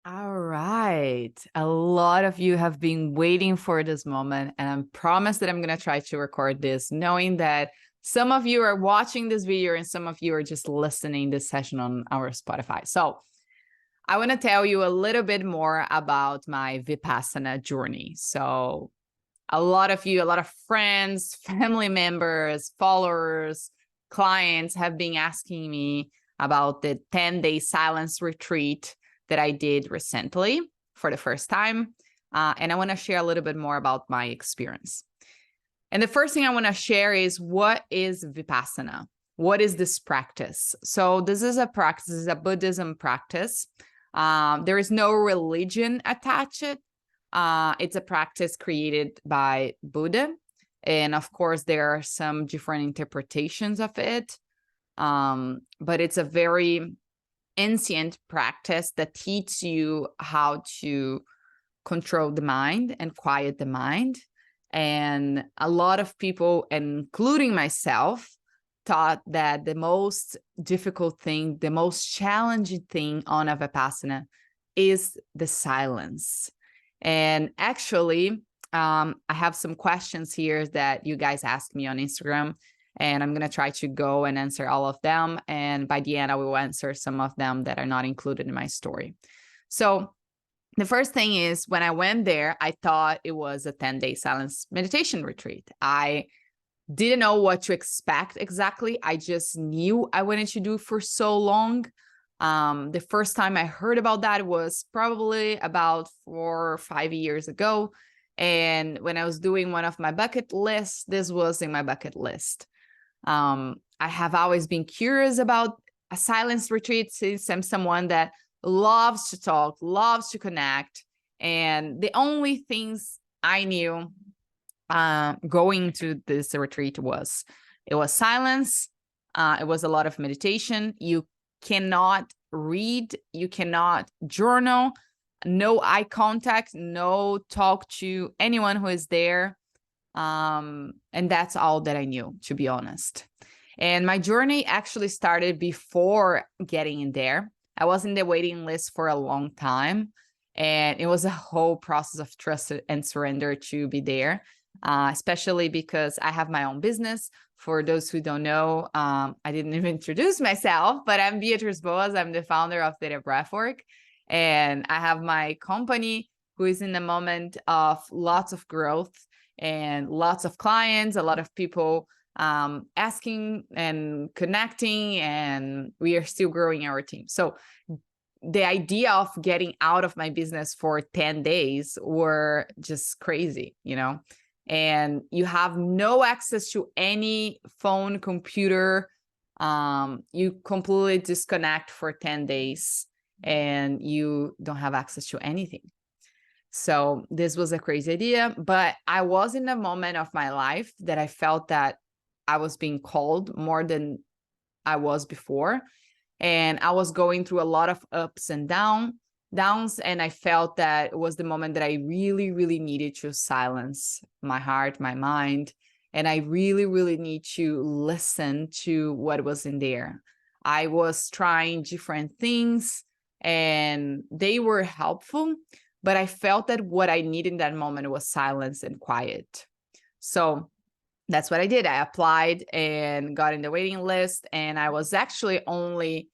All right. A lot of you have been waiting for this moment, and I promise that I'm going to try to record this, knowing that some of you are watching this video and some of you are just listening this session on our Spotify. So I want to tell you a little bit more about my Vipassana journey. So a lot of you, a lot of friends, family members, followers, clients have been asking me about the 10-day silence retreat that I did recently for the first time. And I want to share a little bit more about my experience. And the first thing I want to share is, what is Vipassana? What is this practice? So this is a practice, this is a Buddhism practice. There is no religion attached. It's a practice created by Buddha. And of course, there are some different interpretations of it. But it's a very ancient practice that teaches you how to control the mind and quiet the mind. And a lot of people, including myself, thought that the most difficult thing, the most challenging thing on a Vipassana is the silence. And actually, I have some questions here that you guys asked me on Instagram, and I'm going to try to go and answer all of them. And by the end, I will answer some of them that are not included in my story. So the first thing is, when I went there, I thought it was a 10-day silence meditation retreat. I didn't know what to expect exactly. I just knew I wanted to do for so long. The first time I heard about that was probably about 4 or 5 years ago. And when I was doing one of my bucket lists, this was in my bucket list. I have always been curious about a silence retreat, since I'm someone that loves to talk, loves to connect. And the only things I knew going to this retreat was, it was silence. It was a lot of meditation. You cannot read, you cannot journal, no eye contact, no talk to anyone who is there. And that's all that I knew, to be honest. And my journey actually started before getting in there. I was in the waiting list for a long time, and it was a whole process of trust and surrender to be there, especially because I have my own business. For those who don't know, I didn't even introduce myself, but I'm Beatriz Boas. I'm the founder of ThetaBreath, and I have my company who is in the moment of lots of growth and lots of clients, a lot of people asking and connecting, and we are still growing our team. So the idea of getting out of my business for 10 days were just crazy, and you have no access to any phone, computer. You completely disconnect for 10 days and you don't have access to anything. So this was a crazy idea, but I was in a moment of my life that I felt that I was being called more than I was before. And I was going through a lot of ups and downs. And I felt that it was the moment that I really, really needed to silence my heart, my mind. And I really, really need to listen to what was in there. I was trying different things and they were helpful, but I felt that what I needed in that moment was silence and quiet. So that's what I did. I applied and got in the waiting list, and I was actually only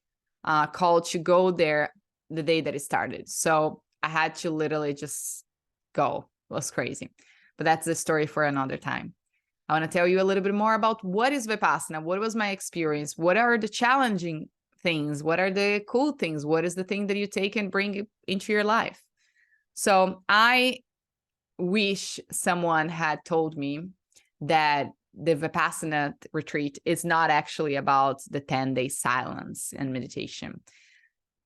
called to go there the day that it started. So I had to literally just go. It was crazy. But that's the story for another time. I want to tell you a little bit more about what is Vipassana, what was my experience, what are the challenging things, what are the cool things, what is the thing that you take and bring it into your life. So I wish someone had told me that the Vipassana retreat is not actually about the 10-day silence and meditation.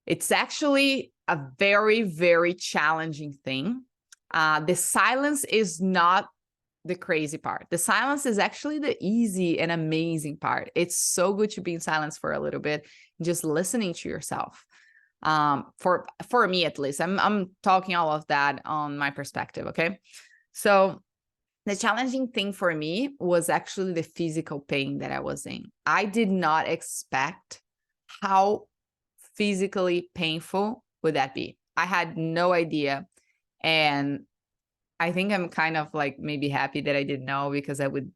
It's actually a very, very challenging thing. The silence is not the crazy part. The silence is actually the easy and amazing part. It's so good to be in silence for a little bit, just listening to yourself. For me, at least, I'm talking all of that on my perspective. Okay. So the challenging thing for me was actually the physical pain that I was in. I did not expect how physically painful would that be. I had no idea. And I think I'm kind of like maybe happy that I didn't know, because I would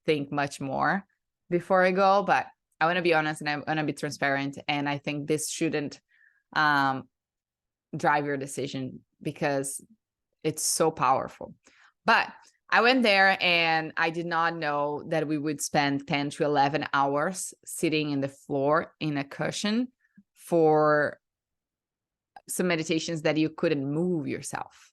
think much more before I go. But I want to be honest and I want to be transparent. And I think this shouldn't drive your decision, because it's so powerful. But I went there and I did not know that we would spend 10 to 11 hours sitting in the floor in a cushion for some meditations that you couldn't move yourself.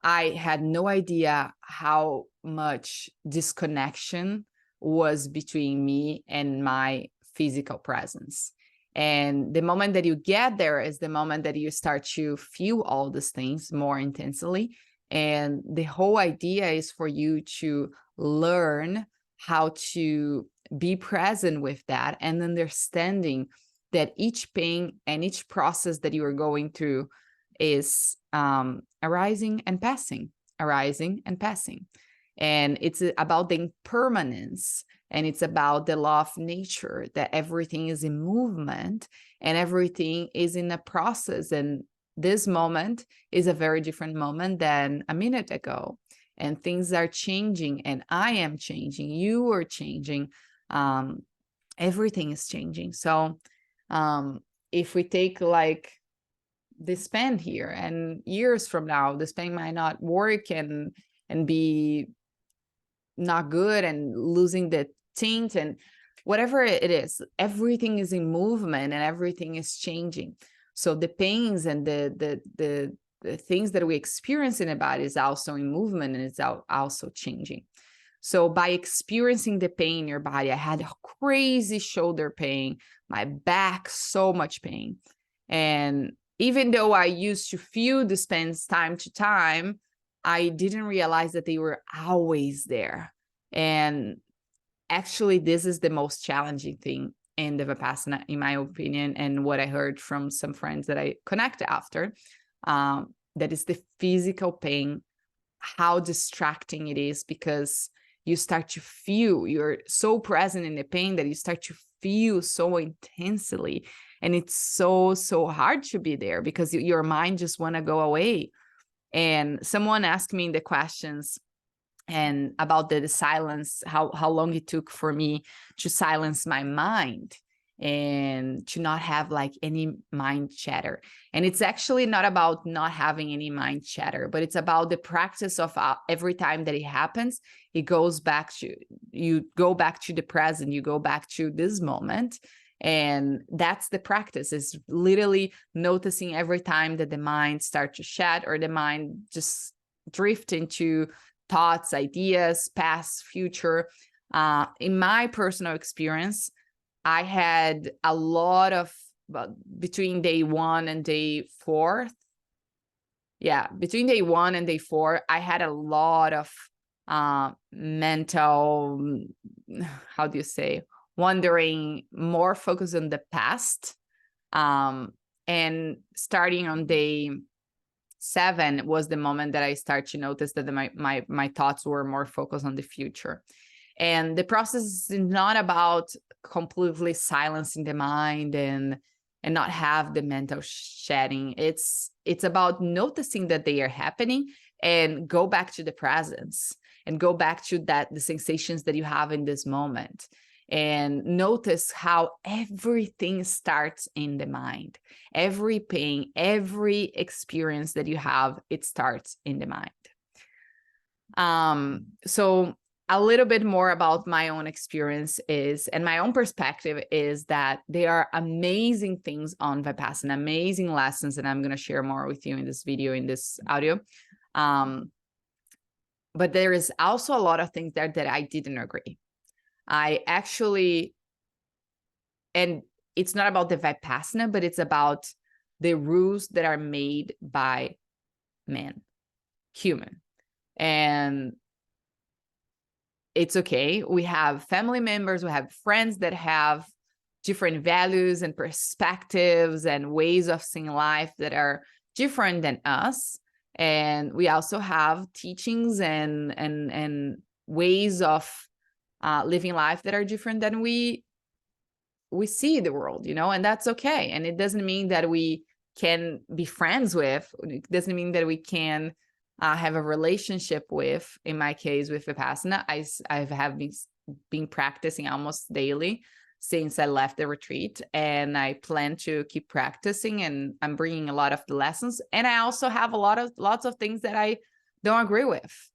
I had no idea how much disconnection was between me and my physical presence. And the moment that you get there is the moment that you start to feel all these things more intensely. And the whole idea is for you to learn how to be present with that, and understanding that each pain and each process that you are going through is arising and passing, arising and passing. And it's about the impermanence, and it's about the law of nature, that everything is in movement and everything is in a process. And this moment is a very different moment than a minute ago. And things are changing, and I am changing, you are changing, everything is changing. So if we take like the span here, and years from now, the span might not work and be not good and losing the tint and whatever it is, everything is in movement and everything is changing. So the pains and the things that we experience in the body is also in movement, and it's also changing. So by experiencing the pain in your body, I had crazy shoulder pain, my back, so much pain. And even though I used to feel the pains time to time, I didn't realize that they were always there. And actually, this is the most challenging thing in the Vipassana, in my opinion, and what I heard from some friends that I connect after, that is the physical pain, how distracting it is, because you start to feel, you're so present in the pain that you start to feel so intensely. And it's so hard to be there, because your mind just want to go away. And someone asked me in the questions and about the silence, how long it took for me to silence my mind and to not have like any mind chatter. And it's actually not about not having any mind chatter, but it's about the practice of every time that it happens, it goes back to, you go back to the present, you go back to this moment. And that's the practice, is literally noticing every time that the mind starts to chat, or the mind just drift into thoughts, ideas, past, future. In my personal experience, I had a lot of, between day 1 and day 4. Yeah, between day 1 and day 4, I had a lot of mental, how do you say, wandering, more focused on the past. And starting on day 7 was the moment that I started to notice that my thoughts were more focused on the future. And the process is not about completely silencing the mind and not have the mental shedding. It's about noticing that they are happening, and go back to the presence, and go back to the sensations that you have in this moment. And notice how everything starts in the mind. Every pain, every experience that you have, it starts in the mind. So a little bit more about my own experience is, and my own perspective is, that there are amazing things on Vipassana, amazing lessons, and I'm going to share more with you in this video, in this audio. But there is also a lot of things there that I didn't agree. I actually, and it's not about the Vipassana, but it's about the rules that are made by men, human. And it's okay. We have family members, we have friends that have different values and perspectives and ways of seeing life that are different than us. And we also have teachings and ways of living life that are different than we see the world, and that's okay. And it doesn't mean that we can be friends with. It doesn't mean that we can have a relationship with. In my case, with Vipassana, I have been practicing almost daily since I left the retreat, and I plan to keep practicing, and I'm bringing a lot of the lessons. And I also have lots of things that I don't agree with.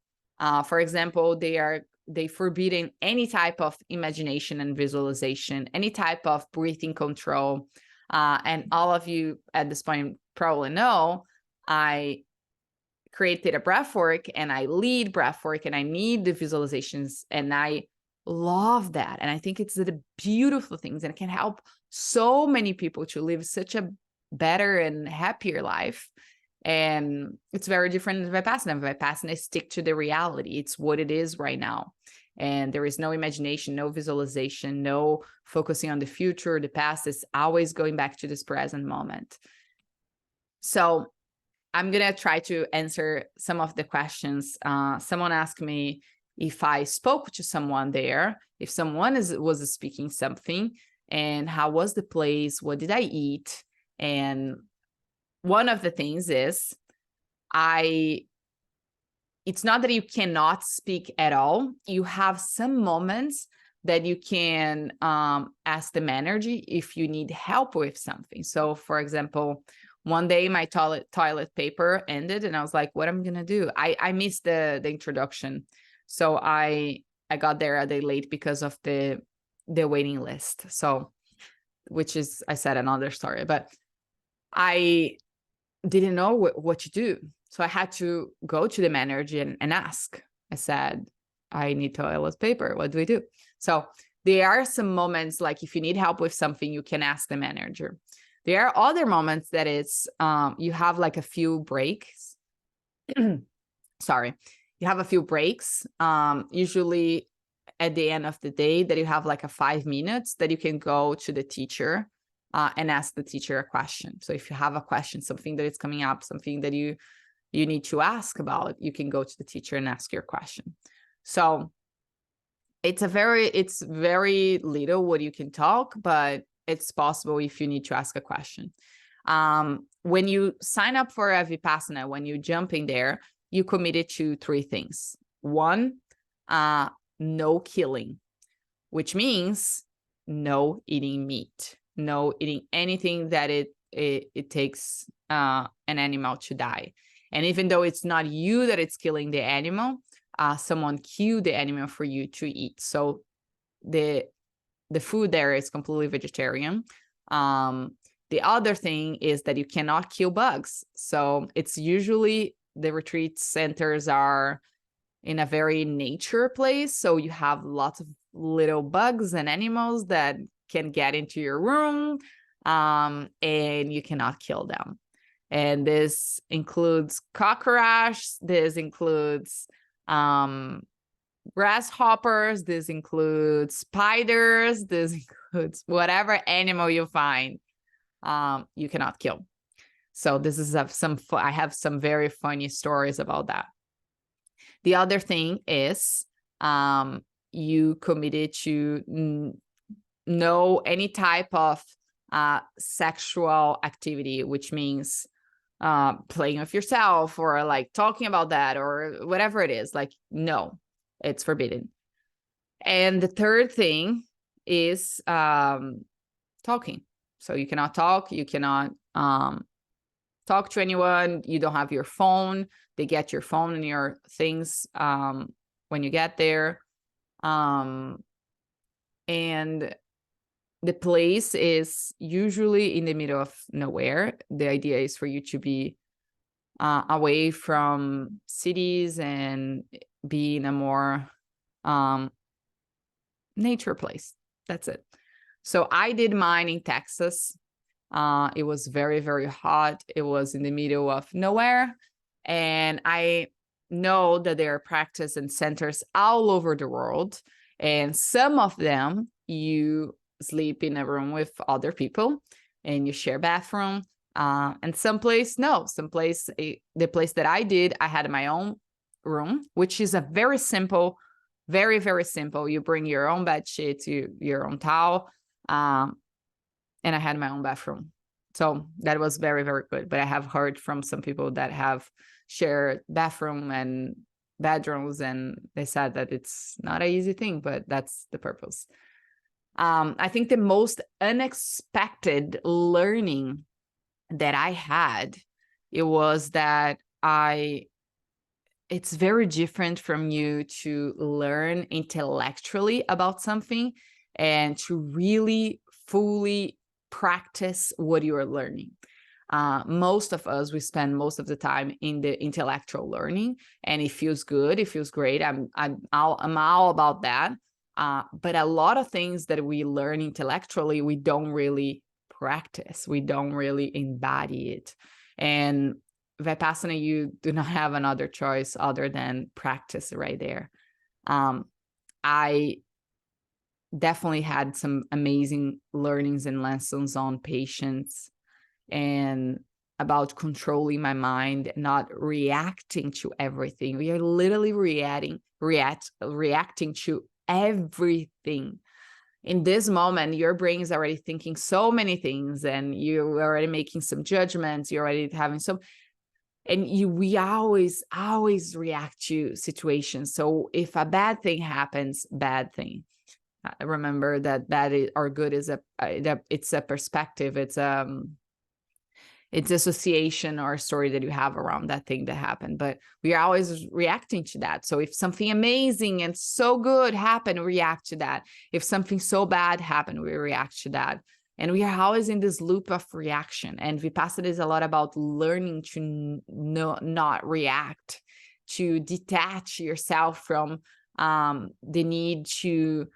For example, they forbidden any type of imagination and visualization, any type of breathing control. And all of you at this point probably know, I create ThetaBreath work and I lead breath work and I need the visualizations, and I love that. And I think it's the beautiful things, and it can help so many people to live such a better and happier life. And it's very different than Vipassana. Vipassana is stick to the reality. It's what it is right now. And there is no imagination, no visualization, no focusing on the future, the past. It's always going back to this present moment. So I'm going to try to answer some of the questions. Someone asked me if I spoke to someone there, if someone was speaking something, and how was the place, what did I eat? And one of the things is, it's not that you cannot speak at all. You have some moments that you can ask the energy if you need help with something. So for example, one day my toilet paper ended, and I was like, what am I gonna do? I missed the introduction. So I got there a day late because of the waiting list. So, which is, I said another story, but I didn't know what to do. So I had to go to the manager and ask. I said, I need toilet paper. What do we do? So there are some moments, like if you need help with something, you can ask the manager. There are other moments that it's, you have like a few breaks. Sorry. You have a few breaks, usually at the end of the day, that you have like a 5 minutes that you can go to the teacher and ask the teacher a question. So if you have a question, something that is coming up, something that you need to ask about, you can go to the teacher and ask your question. So it's very little what you can talk, but it's possible if you need to ask a question. When you sign up for a Vipassana, when you jump in there, you committed to 3 things. 1, no killing, which means no eating meat, no eating anything that it takes an animal to die. And even though it's not you that it's killing the animal, someone killed the animal for you to eat. So the food there is completely vegetarian. The other thing is that you cannot kill bugs. So it's usually, the retreat centers are in a very nature place. So you have lots of little bugs and animals that can get into your room, and you cannot kill them. And this includes cockroaches, this includes grasshoppers, this includes spiders, this includes whatever animal you find, you cannot kill. So this is I have some very funny stories about that. The other thing is, you committed to no any type of sexual activity, which means playing with yourself or like talking about that or whatever it is. Like, no, it's forbidden. And the third thing is talking. So you cannot talk, you cannot talk to anyone, you don't have your phone. They get your phone and your things when you get there. And the place is usually in the middle of nowhere. The idea is for you to be away from cities and be in a more nature place. That's it. So I did mine in Texas. It was very, very hot. It was in the middle of nowhere. And I know that there are practice and centers all over the world. And some of them, you sleep in a room with other people and you share bathroom. And someplace, no. Someplace, the place that I did, I had my own room, which is a very simple, very, very simple. You bring your own bed sheets, your own towel. And I had my own bathroom. So that was very, very good. But I have heard from some people that have shared bathroom and bedrooms, and they said that it's not an easy thing, but that's the purpose. I think the most unexpected learning that I had, it was that it's very different from you to learn intellectually about something and to really fully practice what you are learning. Most of us, we spend most of the time in the intellectual learning, and it feels good, it feels great. I'm all about that. But a lot of things that we learn intellectually, we don't really practice. We don't really embody it. And Vipassana, you do not have another choice other than practice right there. I definitely had some amazing learnings and lessons on patience and about controlling my mind, not reacting to everything. We are literally reacting to everything. In this moment, your brain is already thinking so many things, and you're already making some judgments. You're already having some, and we always react to situations. So if a bad thing happens, bad thing. Remember that bad or good is it's a perspective. It's association or a story that you have around that thing that happened, but we are always reacting to that. So if something amazing and so good happened, we react to that. If something so bad happened, we react to that. And we are always in this loop of reaction. And Vipassana is a lot about learning to not react, to detach yourself from the need to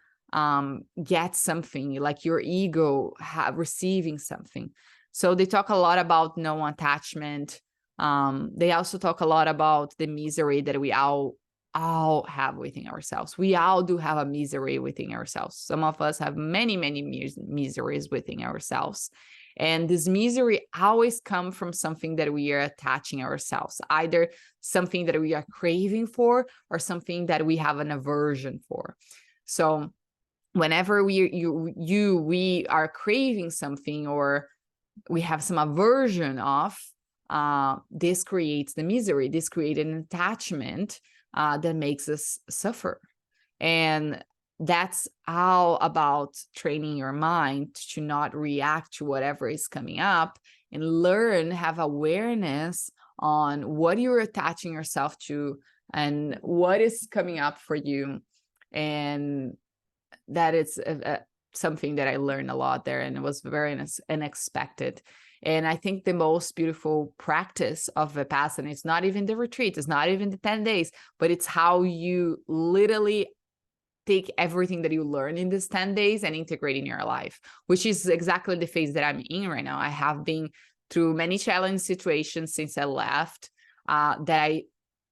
get something, like your ego receiving something. So they talk a lot about no attachment. They also talk a lot about the misery that we all have within ourselves. We all do have a misery within ourselves. Some of us have many, many miseries within ourselves. And this misery always comes from something that we are attaching ourselves, either something that we are craving for or something that we have an aversion for. So whenever we are craving something or we have some aversion of, this creates the misery. This creates an attachment that makes us suffer. And that's all about training your mind to not react to whatever is coming up and learn, have awareness on what you're attaching yourself to and what is coming up for you. And that is something that I learned a lot there, and it was very unexpected. And I think the most beautiful practice of Vipassana, it's not even the retreat, it's not even the 10 days, but it's how you literally take everything that you learn in these 10 days and integrate in your life, which is exactly the phase that I'm in right now. I have been through many challenging situations since I left, that I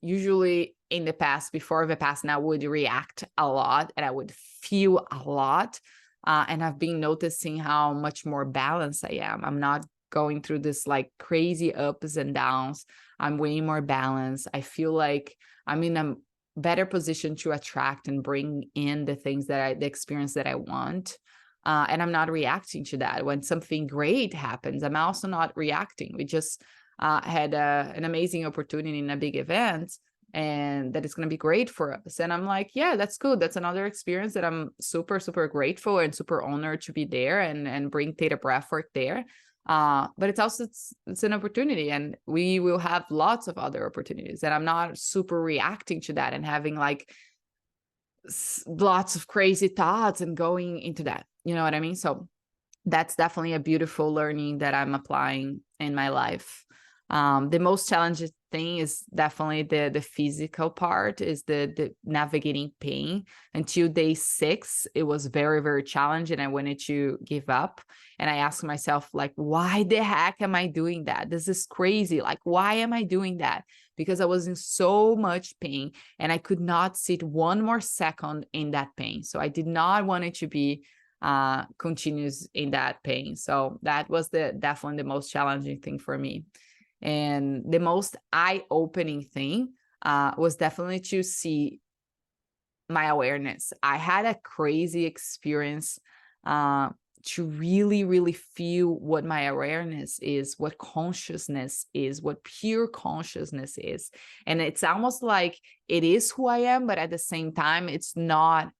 usually in the past, before Vipassana, I would react a lot and I would feel a lot. And I've been noticing how much more balanced I am. I'm not going through this like crazy ups and downs. I'm way more balanced. I feel like I'm in a better position to attract and bring in the things the experience that I want. And I'm not reacting to that. When something great happens, I'm also not reacting. We just had an amazing opportunity in a big event, and that is going to be great for us. And I'm like, yeah, that's good. That's another experience that I'm super, super grateful and super honored to be there and bring ThetaBreath work there. But it's also, it's an opportunity, and we will have lots of other opportunities. And I'm not super reacting to that and having like lots of crazy thoughts and going into that. You know what I mean? So that's definitely a beautiful learning that I'm applying in my life. The most challenging thing is definitely the physical part, is the navigating pain. Until day 6, it was very, very challenging. I wanted to give up. And I asked myself, like, why the heck am I doing that? This is crazy. Like, why am I doing that? Because I was in so much pain and I could not sit one more second in that pain. So I did not want it to be continues in that pain. So that was definitely the most challenging thing for me. And the most eye-opening thing was definitely to see my awareness. I had a crazy experience to really, really feel what my awareness is, what consciousness is, what pure consciousness is. And it's almost like it is who I am, but at the same time, it's not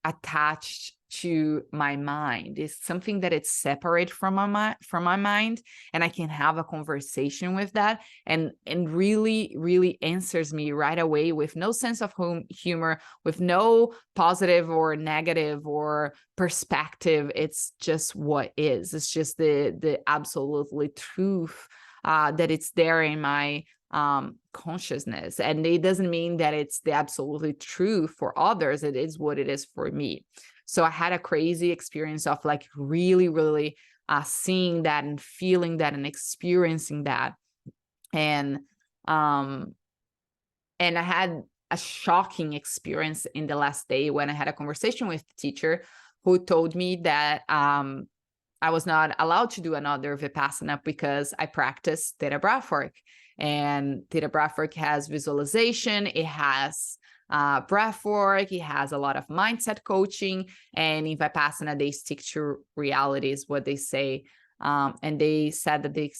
attached to my mind. It's something that it's separate from my mind, and I can have a conversation with that, and really, really answers me right away with no sense of humor, with no positive or negative or perspective. It's just what is. It's just the absolutely truth that it's there in my consciousness. And it doesn't mean that it's the absolutely true for others. It is what it is for me. So I had a crazy experience of like really, really seeing that and feeling that and experiencing that. And I had a shocking experience in the last day when I had a conversation with the teacher who told me that I was not allowed to do another Vipassana because I practice ThetaBreath work. And ThetaBreath work has visualization, it has breath work, it has a lot of mindset coaching, and in Vipassana, they stick to reality is what they say. And they said that the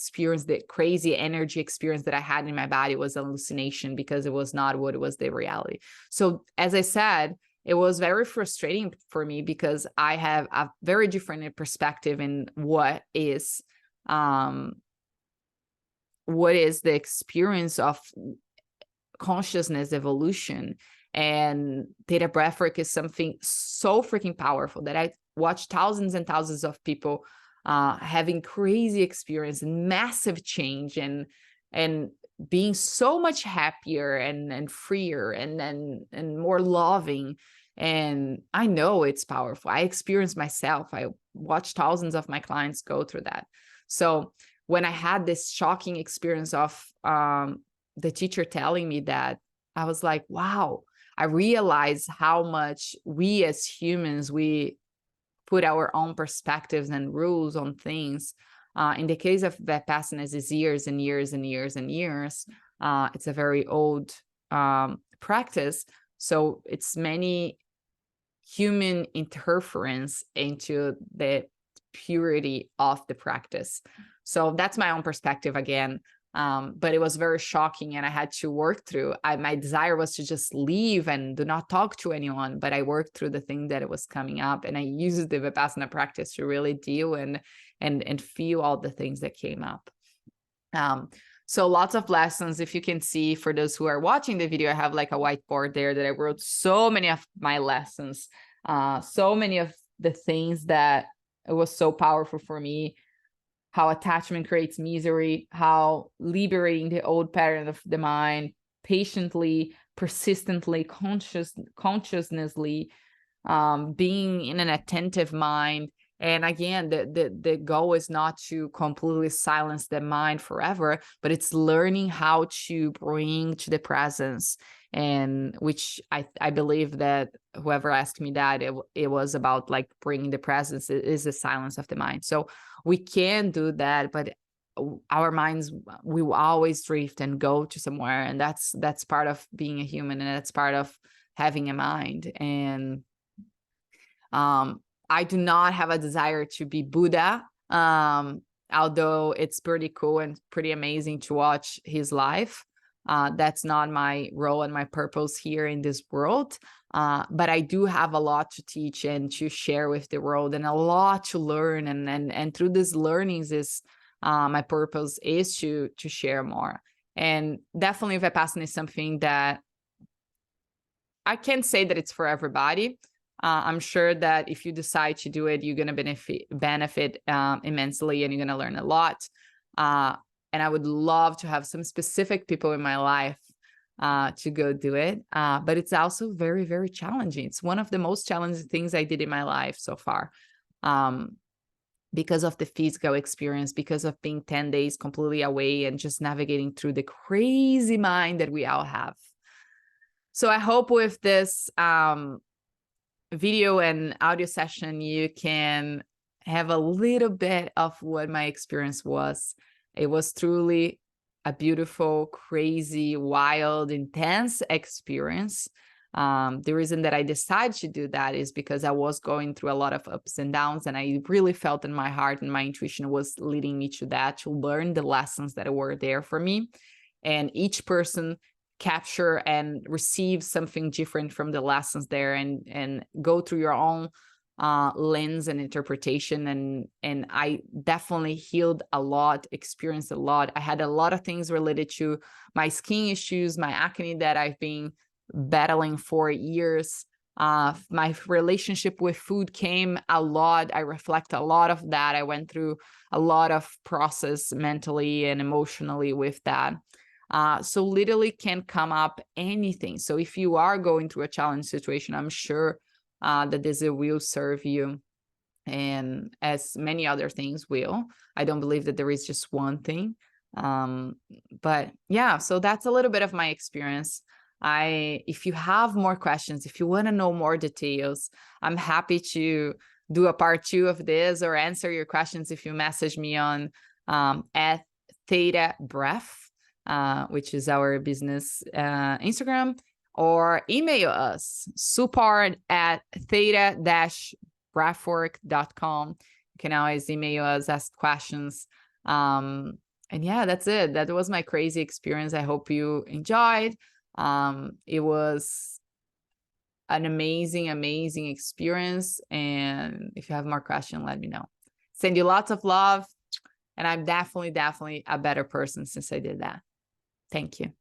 crazy energy experience that I had in my body was a hallucination because it was not what it was the reality. So as I said, it was very frustrating for me because I have a very different perspective in what is the experience of consciousness evolution. And Theta Breathwork is something so freaking powerful that I watched thousands and thousands of people having crazy experience and massive change and being so much happier and freer and more loving. And I know it's powerful. I experienced myself. I watched thousands of my clients go through that. So when I had this shocking experience of the teacher telling me that, I was like, wow, I realized how much we as humans, we put our own perspectives and rules on things. In the case of Vipassana, it's years and years and years and years. It's a very old practice. So it's many human interference into the purity of the practice. So that's my own perspective again. But it was very shocking and I had to work through. My desire was to just leave and do not talk to anyone, but I worked through the thing that it was coming up, and I used the Vipassana practice to really deal and feel all the things that came up. So lots of lessons. If you can see, for those who are watching the video, I have like a whiteboard there that I wrote so many of my lessons, so many of the things that it was so powerful for me. How attachment creates misery, how liberating the old pattern of the mind, patiently, persistently, consciously, being in an attentive mind. And again, the goal is not to completely silence the mind forever, but it's learning how to bring to the presence. And which I believe that whoever asked me that, it was about like bringing the presence is the silence of the mind. So we can do that, but our minds, we will always drift and go to somewhere. And that's part of being a human, and that's part of having a mind. And I do not have a desire to be Buddha, although it's pretty cool and pretty amazing to watch his life. That's not my role and my purpose here in this world. But I do have a lot to teach and to share with the world, and a lot to learn. And through these learnings is my purpose is to share more. And definitely Vipassana is something that I can't say that it's for everybody. I'm sure that if you decide to do it, you're going to benefit immensely, and you're going to learn a lot. And I would love to have some specific people in my life to go do it. But it's also very, very challenging. It's one of the most challenging things I did in my life so far, because of the physical experience, because of being 10 days completely away and just navigating through the crazy mind that we all have. So I hope with this video and audio session, you can have a little bit of what my experience was. It was truly a beautiful, crazy, wild, intense experience. The reason that I decided to do that is because I was going through a lot of ups and downs, and I really felt in my heart and my intuition was leading me to that, to learn the lessons that were there for me. And each person capture and receive something different from the lessons there, and go through your own lens and interpretation. And I definitely healed a lot, experienced a lot. I had a lot of things related to my skin issues, my acne that I've been battling for years. My relationship with food came a lot. I reflect a lot of that. I went through a lot of process mentally and emotionally with that. So literally can come up anything. So if you are going through a challenge situation, I'm sure that this will serve you, and as many other things will. I don't believe that there is just one thing. But yeah, so that's a little bit of my experience. If you have more questions, if you want to know more details, I'm happy to do a part 2 of this, or answer your questions if you message me on at ThetaBreath, which is our business Instagram, or email us support@theta-breathwork.com. You can always email us, ask questions. And yeah, that's it. That was my crazy experience. I hope you enjoyed. It was an amazing, amazing experience. And if you have more questions, let me know. Send you lots of love. And I'm definitely a better person since I did that. Thank you.